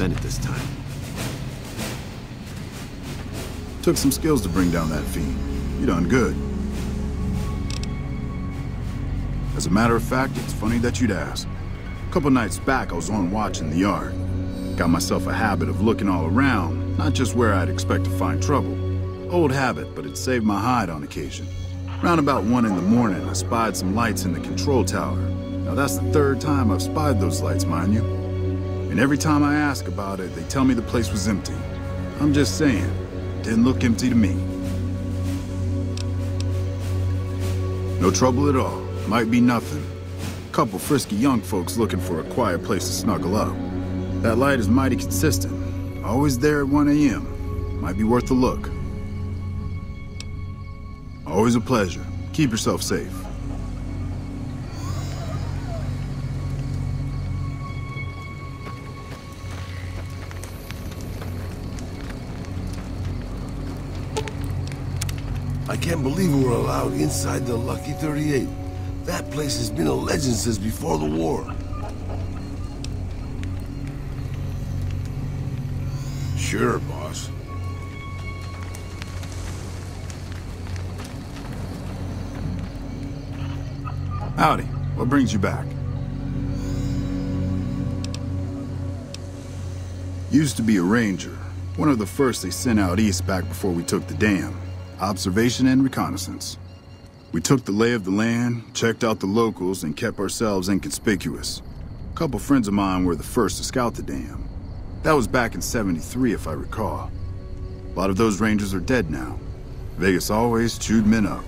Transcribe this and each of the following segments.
send it this time. Took some skills to bring down that fiend. You done good. As a matter of fact, it's funny that you'd ask. A couple nights back, I was on watch in the yard. Got myself a habit of looking all around, not just where I'd expect to find trouble. Old habit, but it saved my hide on occasion. Round about 1 in the morning, I spied some lights in the control tower. Now that's the 3rd time I've spied those lights, mind you. And every time I ask about it, they tell me the place was empty. I'm just saying, didn't look empty to me. No trouble at all. Might be nothing. Couple frisky young folks looking for a quiet place to snuggle up. That light is mighty consistent. Always there at 1 a.m. Might be worth a look. Always a pleasure. Keep yourself safe. I can't believe we were allowed inside the Lucky 38. That place has been a legend since before the war. Sure, boss. Howdy. What brings you back? Used to be a ranger. One of the first they sent out east back before we took the dam. Observation and reconnaissance. We took the lay of the land, checked out the locals, and kept ourselves inconspicuous. A couple friends of mine were the first to scout the dam. That was back in '73, if I recall. A lot of those rangers are dead now. Vegas always chewed men up.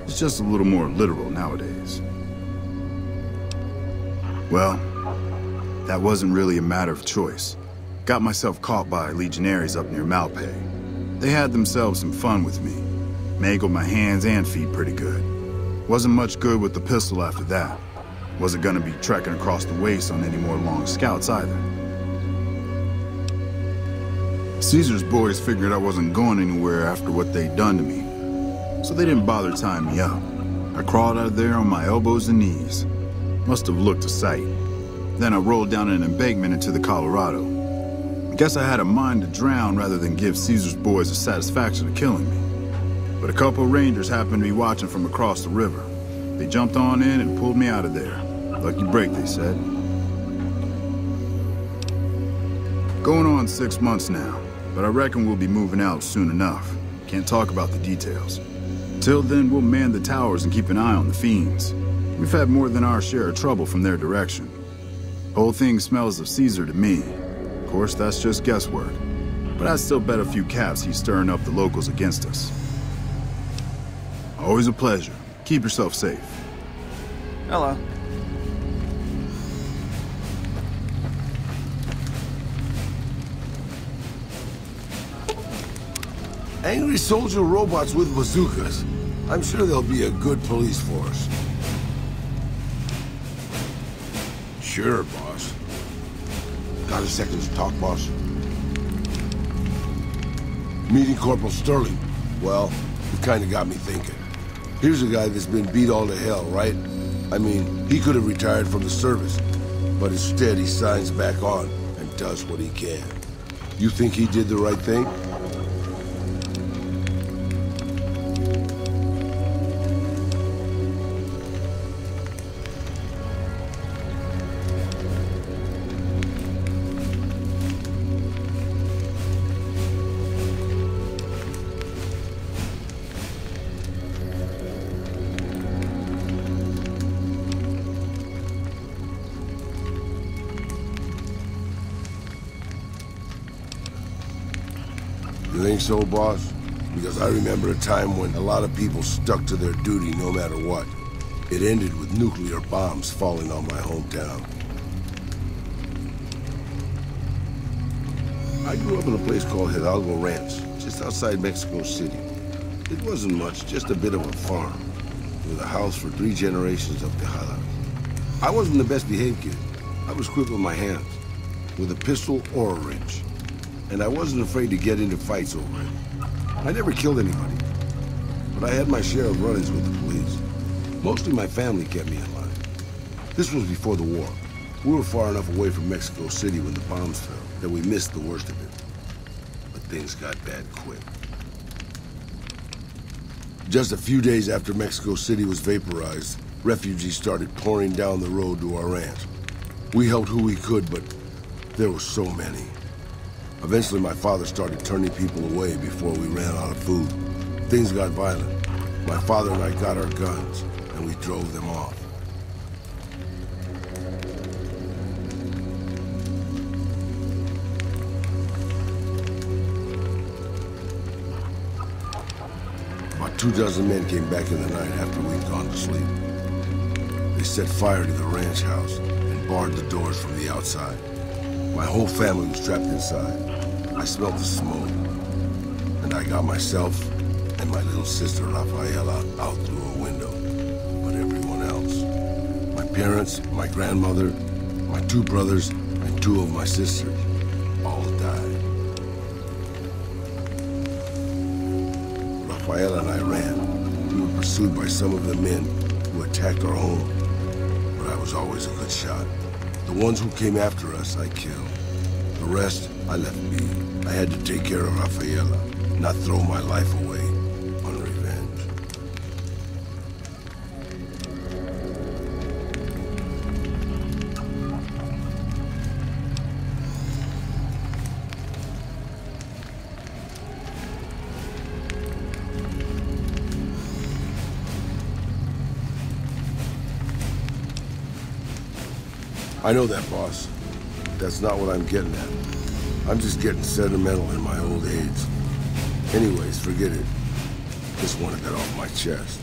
It's just a little more literal nowadays. Well, that wasn't really a matter of choice. Got myself caught by legionaries up near Malpay. They had themselves some fun with me. Mangled my hands and feet pretty good. Wasn't much good with the pistol after that. Wasn't gonna be trekking across the waste on any more long scouts either. Caesar's boys figured I wasn't going anywhere after what they'd done to me, so they didn't bother tying me up. I crawled out of there on my elbows and knees. Must have looked a sight. Then I rolled down an embankment into the Colorado. Guess I had a mind to drown rather than give Caesar's boys the satisfaction of killing me. But a couple of rangers happened to be watching from across the river. They jumped on in and pulled me out of there. Lucky break, they said. Going on 6 months now, but I reckon we'll be moving out soon enough. Can't talk about the details. Till then, we'll man the towers and keep an eye on the fiends. We've had more than our share of trouble from their direction. Whole thing smells of Caesar to me. Of course, that's just guesswork. But I'd still bet a few caps he's stirring up the locals against us. Always a pleasure. Keep yourself safe. Hello. Angry soldier robots with bazookas. I'm sure they'll be a good police force. Sure, boss. Got a second to talk, boss? Meeting Corporal Sterling. Well, you kinda got me thinking. Here's a guy that's been beat all to hell, right? I mean, he could have retired from the service, but instead he signs back on and does what he can. You think he did the right thing? You think so, boss? Because I remember a time when a lot of people stuck to their duty no matter what. It ended with nuclear bombs falling on my hometown. I grew up in a place called Hidalgo Ranch, just outside Mexico City. It wasn't much, just a bit of a farm, with a house for 3 generations of Tejadas. I wasn't the best behaved kid. I was quick with my hands, with a pistol or a wrench. And I wasn't afraid to get into fights over it. I never killed anybody, but I had my share of run-ins with the police. Mostly my family kept me in line. This was before the war. We were far enough away from Mexico City when the bombs fell that we missed the worst of it. But things got bad quick. Just a few days after Mexico City was vaporized, refugees started pouring down the road to our ranch. We helped who we could, but there were so many. Eventually, my father started turning people away before we ran out of food. Things got violent. My father and I got our guns, and we drove them off. About 24 men came back in the night after we'd gone to sleep. They set fire to the ranch house and barred the doors from the outside. My whole family was trapped inside. I smelled the smoke, and I got myself and my little sister Rafaela out through a window. But everyone else, my parents, my grandmother, my 2 brothers, and 2 of my sisters, all died. Rafaela and I ran. We were pursued by some of the men who attacked our home, but I was always a good shot. The ones who came after us, I killed. The rest, I left be. I had to take care of Rafaela, not throw my life away on revenge. I know that, boss. That's not what I'm getting at. I'm just getting sentimental in my old age. Anyways, forget it. Just wanted that off my chest.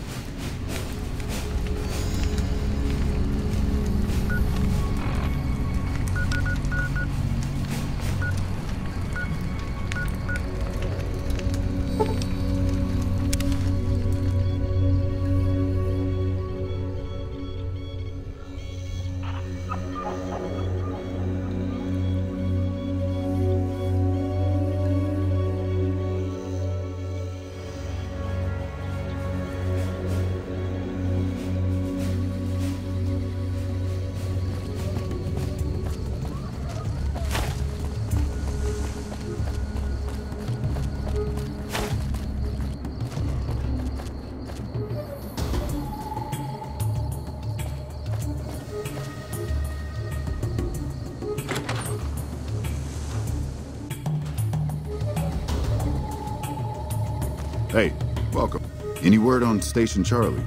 Hey, welcome. Any word on Station Charlie?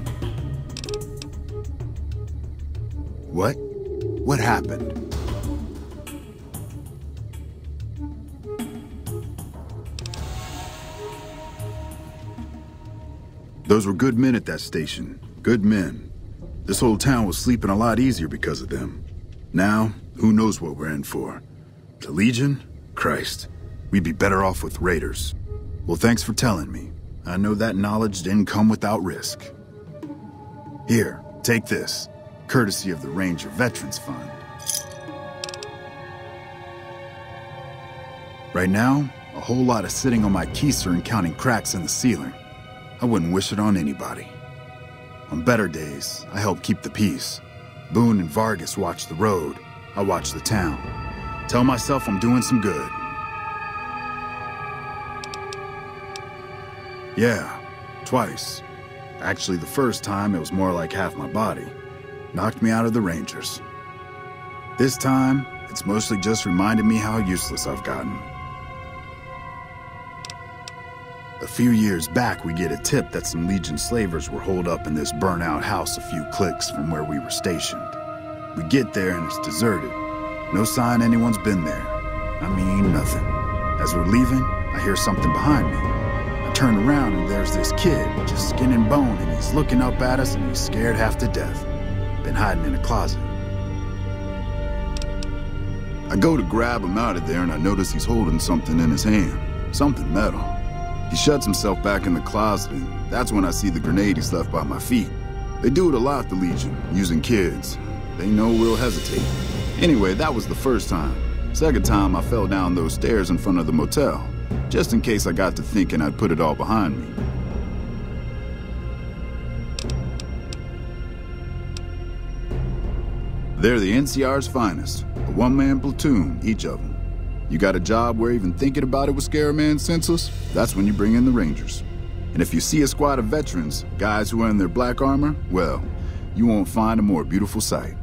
What? What happened? Those were good men at that station. Good men. This whole town was sleeping a lot easier because of them. Now, who knows what we're in for? The Legion? Christ. We'd be better off with raiders. Well, thanks for telling me. I know that knowledge didn't come without risk. Here, take this. Courtesy of the Ranger Veterans Fund. Right now, a whole lot of sitting on my keister and counting cracks in the ceiling. I wouldn't wish it on anybody. On better days, I help keep the peace. Boone and Vargas watch the road. I watch the town. Tell myself I'm doing some good. Yeah, twice. Actually, the first time it was more like half my body. Knocked me out of the Rangers. This time, it's mostly just reminded me how useless I've gotten. A few years back, we get a tip that some Legion slavers were holed up in this burnt-out house a few clicks from where we were stationed. We get there and it's deserted. No sign anyone's been there. I mean, nothing. As we're leaving, I hear something behind me. I turn around and there's this kid, just skin and bone, and he's looking up at us and he's scared half to death. Been hiding in a closet. I go to grab him out of there and I notice he's holding something in his hand. Something metal. He shuts himself back in the closet, and that's when I see the grenade he's left by my feet. They do it a lot, the Legion, using kids. They know we'll hesitate. Anyway, that was the first time. Second time, I fell down those stairs in front of the motel, just in case I got to thinking I'd put it all behind me. They're the NCR's finest. A one-man platoon, each of them. You got a job where even thinking about it would scare a man senseless? That's when you bring in the Rangers. And if you see a squad of veterans, guys who are in their black armor, well, you won't find a more beautiful sight.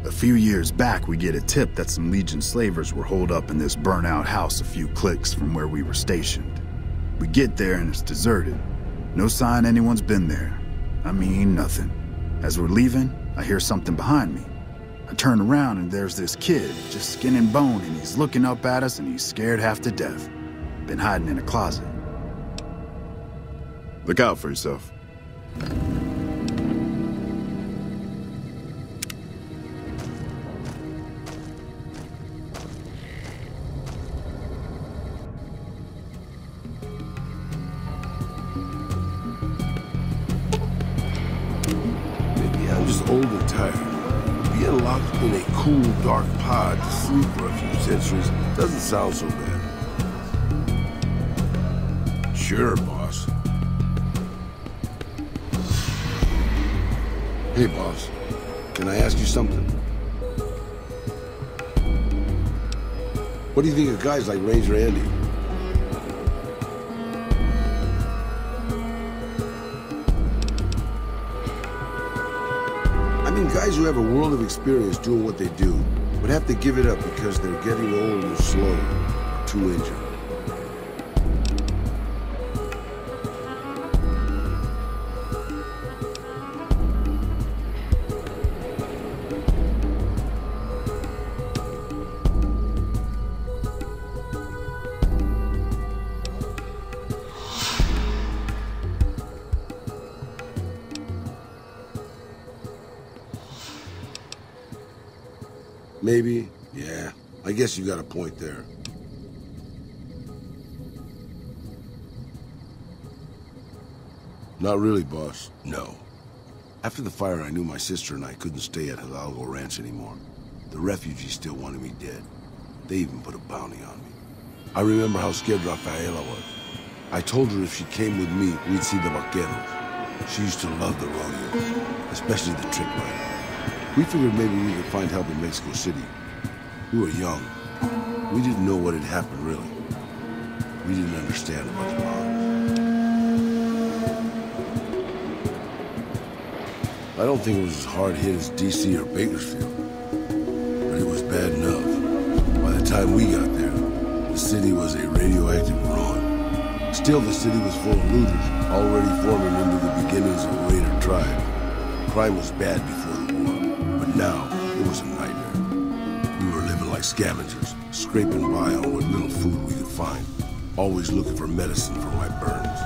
A few years back, we get a tip that some Legion slavers were holed up in this burnt-out house a few clicks from where we were stationed. We get there and it's deserted. No sign anyone's been there. I mean, nothing. As we're leaving, I hear something behind me. I turn around and there's this kid, just skin and bone, and he's looking up at us and he's scared half to death. Been hiding in a closet. Look out for yourself. Maybe I'm just old and tired. Being locked in a cool, dark pod to sleep for a few centuries doesn't sound so bad. Sure, boss. Hey, boss. Can I ask you something? What do you think of guys like Ranger Andy? I mean, guys who have a world of experience doing what they do would have to give it up because they're getting old and slow, or too injured. Maybe, yeah. I guess you got a point there. Not really, boss. No. After the fire, I knew my sister and I couldn't stay at Hidalgo Ranch anymore. The refugees still wanted me dead. They even put a bounty on me. I remember how scared Rafaela was. I told her if she came with me, we'd see the Vaqueros. She used to love the rodeo, especially the trick riding. We figured maybe we could find help in Mexico City. We were young. We didn't know what had happened, really. We didn't understand much about it. I don't think it was as hard hit as D.C. or Bakersfield, but it was bad enough. By the time we got there, the city was a radioactive ruin. Still, the city was full of looters, already forming into the beginnings of a raider tribe. Crime was bad before the war, but now it was a nightmare. We were living like scavengers, scraping by on what little food we could find, always looking for medicine for my burns.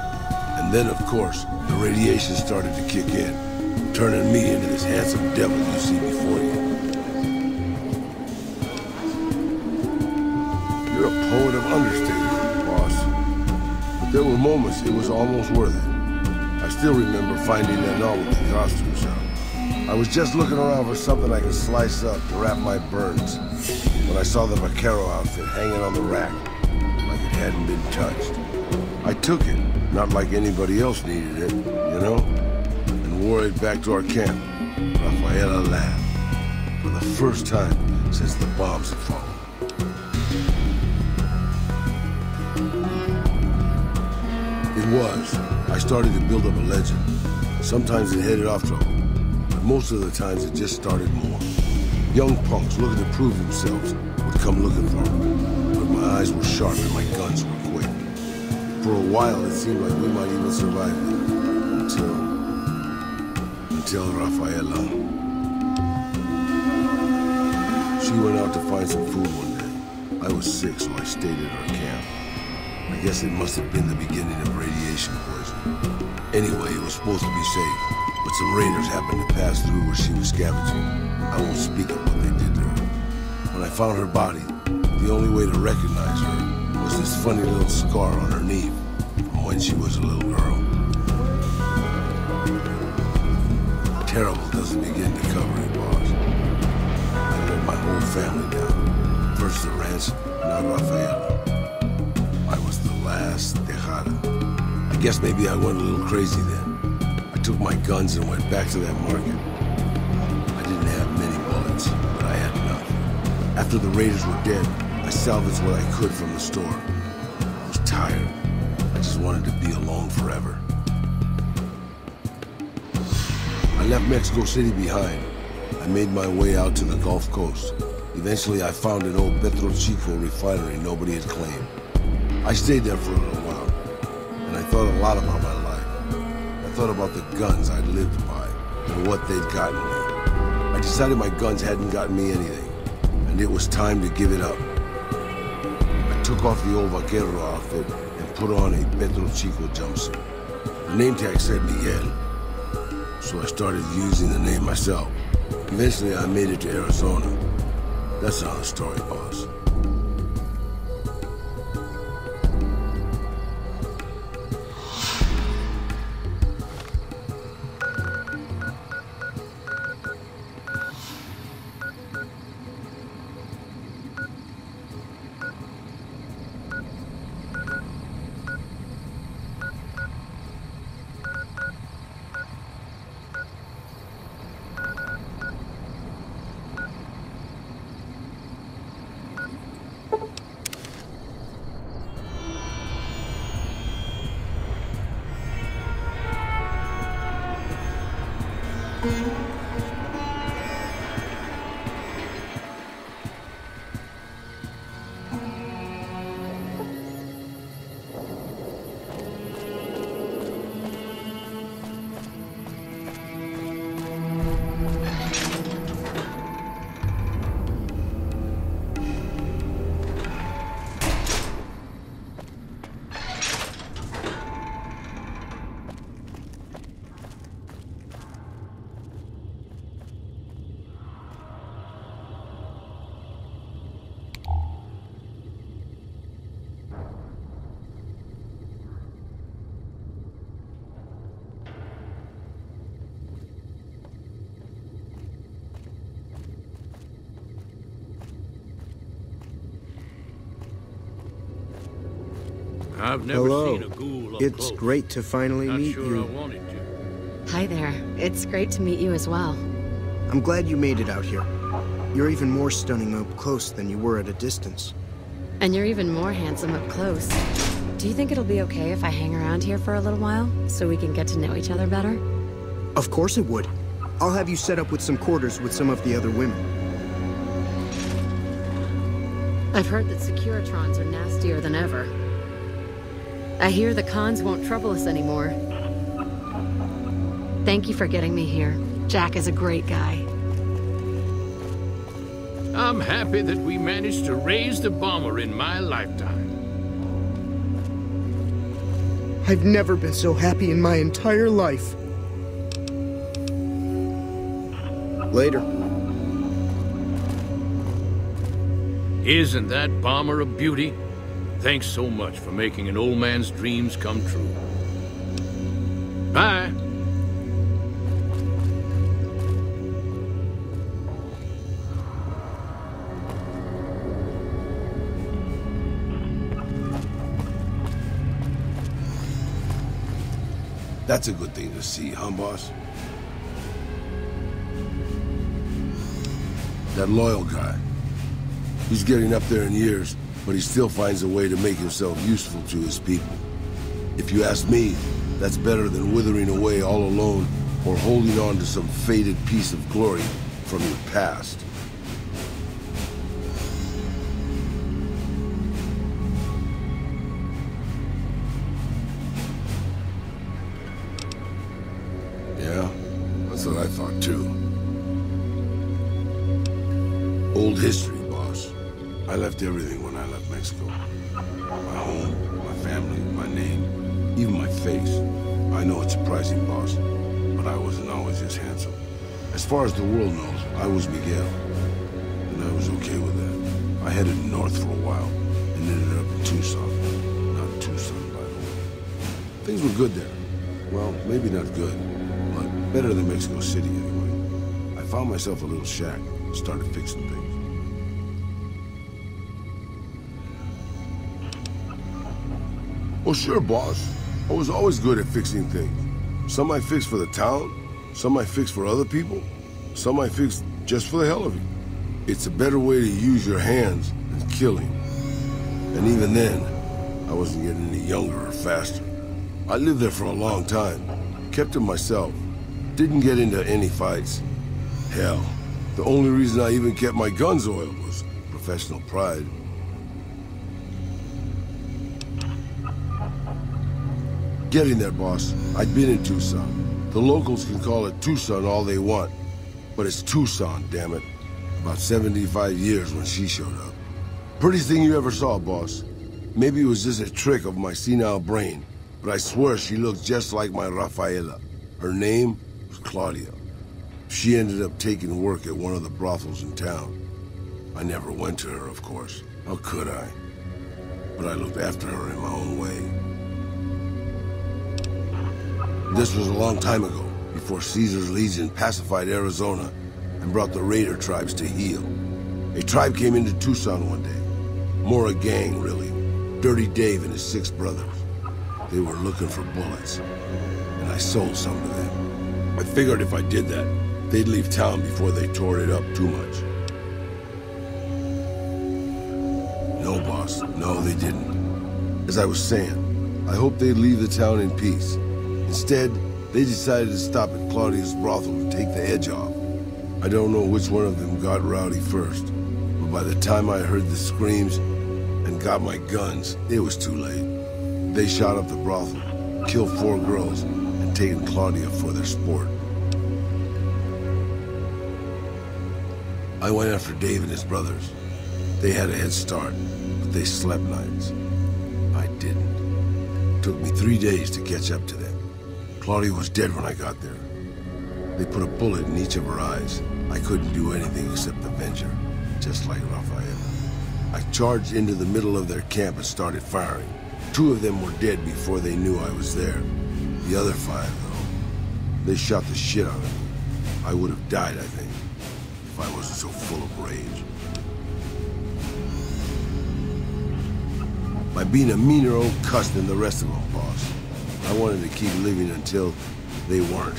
And then, of course, the radiation started to kick in, turning me into this handsome devil you see before you. You're a poet of understatement, boss. But there were moments it was almost worth it. I still remember finding that novel at the costume shop. I was just looking around for something I could slice up to wrap my burns when I saw the Vaquero outfit hanging on the rack, like it hadn't been touched. I took it, not like anybody else needed it, you know, and wore it back to our camp. Rafaela laughed, for the first time since the bombs had fallen. It was. I started to build up a legend. Sometimes it headed off trouble, but most of the times it just started more. Young punks looking to prove themselves would come looking for me, but my eyes were sharp and my guns were quick. For a while, it seemed like we might even survive it, until Rafaela. She went out to find some food one day. I was sick, so I stayed at our camp. I guess it must have been the beginning of radiation poisoning. Anyway, it was supposed to be safe, but some raiders happened to pass through where she was scavenging. I won't speak of what they did to her. When I found her body, the only way to recognize her was this funny little scar on her knee from when she was a little girl. Terrible doesn't begin to cover it, boss. I let my whole family down. First the ranch, now Rafaela. I was the last Tejada. I guess maybe I went a little crazy then. I took my guns and went back to that market. After the raiders were dead, I salvaged what I could from the store. I was tired. I just wanted to be alone forever. I left Mexico City behind. I made my way out to the Gulf Coast. Eventually, I found an old Petro Chico refinery nobody had claimed. I stayed there for a little while, and I thought a lot about my life. I thought about the guns I'd lived by, and what they'd gotten me. I decided my guns hadn't gotten me anything, and it was time to give it up. I took off the old Vaquero outfit and put on a Petro Chico jumpsuit. The name tag said Miguel, so I started using the name myself. Eventually, I made it to Arizona. That's another story, boss. I've never Hello. seen a ghoul up It's close. great to finally Not meet sure you. I wanted to. Hi there. It's great to meet you as well. I'm glad you made it out here. You're even more stunning up close than you were at a distance. And you're even more handsome up close. Do you think it'll be okay if I hang around here for a little while, so we can get to know each other better? Of course it would. I'll have you set up with some quarters with some of the other women. I've heard that Securitrons are nastier than ever. I hear the cons won't trouble us anymore. Thank you for getting me here. Jack is a great guy. I'm happy that we managed to raise the bomber in my lifetime. I've never been so happy in my entire life. Later. Isn't that bomber a beauty? Thanks so much for making an old man's dreams come true. Bye. That's a good thing to see, huh, boss? That loyal guy. He's getting up there in years, but he still finds a way to make himself useful to his people. If you ask me, that's better than withering away all alone or holding on to some faded piece of glory from your past. Yeah, that's what I thought too. Old history. I left everything when I left Mexico. My home, my family, my name, even my face. I know it's surprising, boss, but I wasn't always this handsome. As far as the world knows, I was Miguel, and I was okay with that. I headed north for a while, and ended up in Tucson. Not Tucson, by the way. Things were good there. Well, maybe not good, but better than Mexico City anyway. I found myself a little shack, started fixing things. Well, sure, boss. I was always good at fixing things. Some I fixed for the town, some I fixed for other people, some I fixed just for the hell of it. It's a better way to use your hands than killing. And even then, I wasn't getting any younger or faster. I lived there for a long time, kept to myself, didn't get into any fights. Hell, the only reason I even kept my guns oiled was professional pride. Getting there, boss. I'd been in Tucson. The locals can call it Tucson all they want, but it's Tucson, damn it. About 75 years when she showed up. Prettiest thing you ever saw, boss. Maybe it was just a trick of my senile brain, but I swear she looked just like my Rafaela. Her name was Claudia. She ended up taking work at one of the brothels in town. I never went to her, of course. How could I? But I looked after her in my own way. This was a long time ago, before Caesar's Legion pacified Arizona and brought the raider tribes to heel. A tribe came into Tucson one day. More a gang, really. Dirty Dave and his 6 brothers. They were looking for bullets, and I sold some to them. I figured if I did that, they'd leave town before they tore it up too much. No, boss. No, they didn't. As I was saying, I hoped they'd leave the town in peace. Instead, they decided to stop at Claudia's brothel to take the edge off. I don't know which one of them got rowdy first, but by the time I heard the screams and got my guns, it was too late. They shot up the brothel, killed 4 girls, and taken Claudia for their sport. I went after Dave and his brothers. They had a head start, but they slept nights. I didn't. It took me 3 days to catch up to them. Claudia was dead when I got there. They put a bullet in each of her eyes. I couldn't do anything except avenge her, just like Rafael. I charged into the middle of their camp and started firing. 2 of them were dead before they knew I was there. The other 5, though, they shot the shit out of me. I would have died, I think, if I wasn't so full of rage. By being a meaner old cuss than the rest of them, boss. I wanted to keep living until they weren't.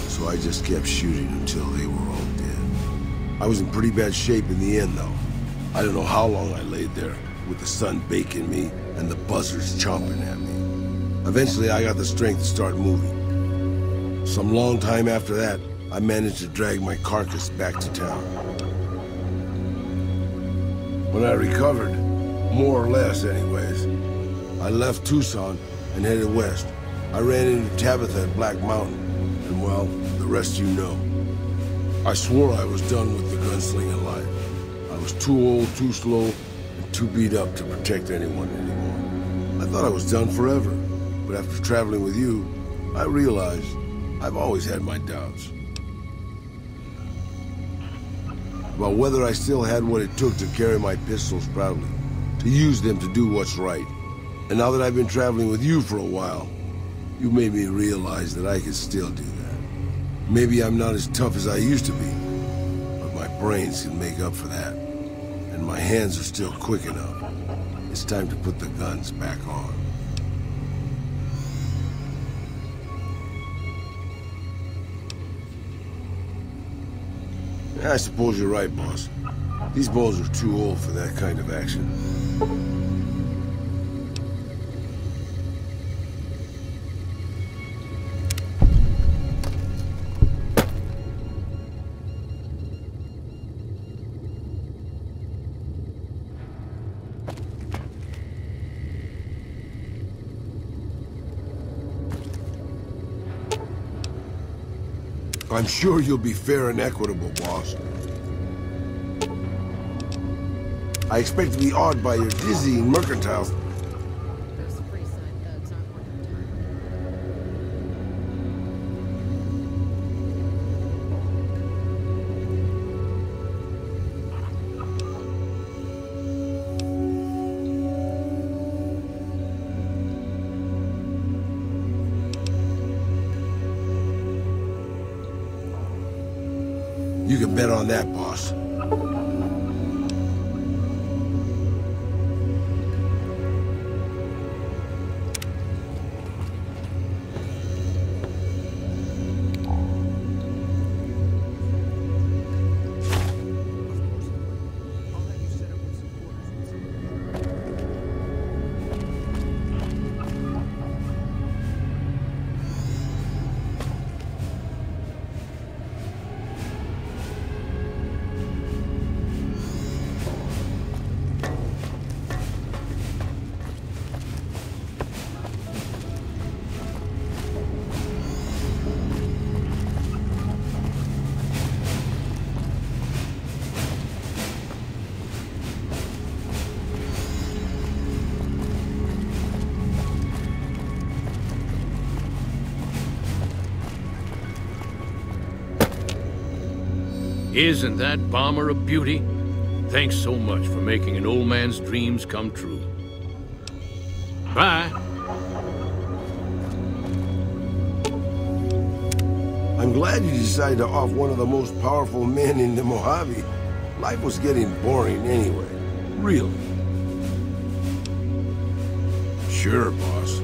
So I just kept shooting until they were all dead. I was in pretty bad shape in the end, though. I don't know how long I laid there, with the sun baking me and the buzzards chomping at me. Eventually, I got the strength to start moving. Some long time after that, I managed to drag my carcass back to town. When I recovered, more or less anyways, I left Tucson and headed west. I ran into Tabitha at Black Mountain, and well, the rest you know. I swore I was done with the gunslinging life. I was too old, too slow, and too beat up to protect anyone anymore. I thought I was done forever, but after traveling with you, I realized I've always had my doubts. About whether I still had what it took to carry my pistols proudly, to use them to do what's right. And now that I've been traveling with you for a while, you made me realize that I can still do that. Maybe I'm not as tough as I used to be, but my brains can make up for that. And my hands are still quick enough. It's time to put the guns back on. I suppose you're right, boss. These bones are too old for that kind of action. I'm sure you'll be fair and equitable, boss. I expect to be awed by your dizzying mercantile. Those free side thugs aren't worth your You can bet on that, boss. Isn't that bomber a beauty? Thanks so much for making an old man's dreams come true. Bye. I'm glad you decided to off one of the most powerful men in the Mojave. Life was getting boring anyway. Really. Sure, boss.